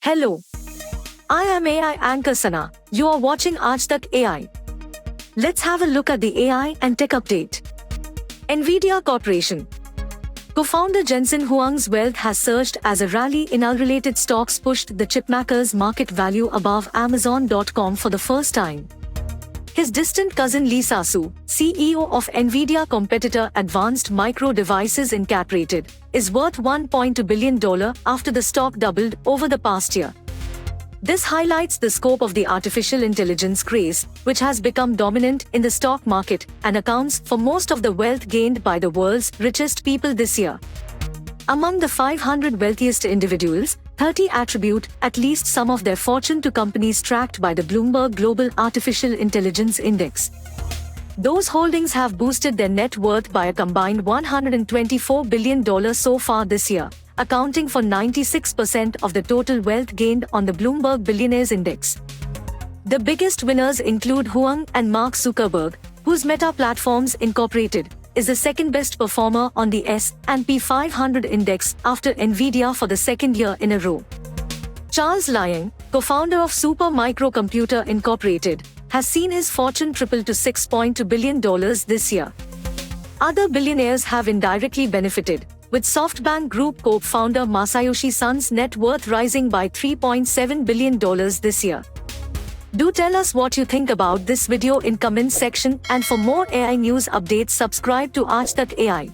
Hello. I am AI anchor Sana. You are watching Aaj Tak AI. Let's have a look at the AI and tech update. Nvidia Corporation. Co-founder Jensen Huang's wealth has surged as a rally in unrelated stocks pushed the chipmaker's market value above Amazon.com for the first time. His distant cousin Lee Sasu, CEO of Nvidia competitor Advanced Micro Devices Incorporated, is worth $1.2 billion after the stock doubled over the past year. This highlights the scope of the artificial intelligence craze, which has become dominant in the stock market and accounts for most of the wealth gained by the world's richest people this year. Among the 500 wealthiest individuals, 30 attribute at least some of their fortune to companies tracked by the Bloomberg Global Artificial Intelligence Index. Those holdings have boosted their net worth by a combined $124 billion so far this year, accounting for 96% of the total wealth gained on the Bloomberg Billionaires Index. The biggest winners include Huang and Mark Zuckerberg, whose Meta Platforms Incorporated is the second best performer on the S&P 500 index after Nvidia for the second year in a row. Charles Liang, co-founder of Super Microcomputer Incorporated, has seen his fortune triple to $6.2 billion this year. Other billionaires have indirectly benefited, with SoftBank Group co-founder Masayoshi Son's net worth rising by $3.7 billion this year. Do tell us what you think about this video in comments section, and for more AI news updates subscribe to Aaj Tak AI.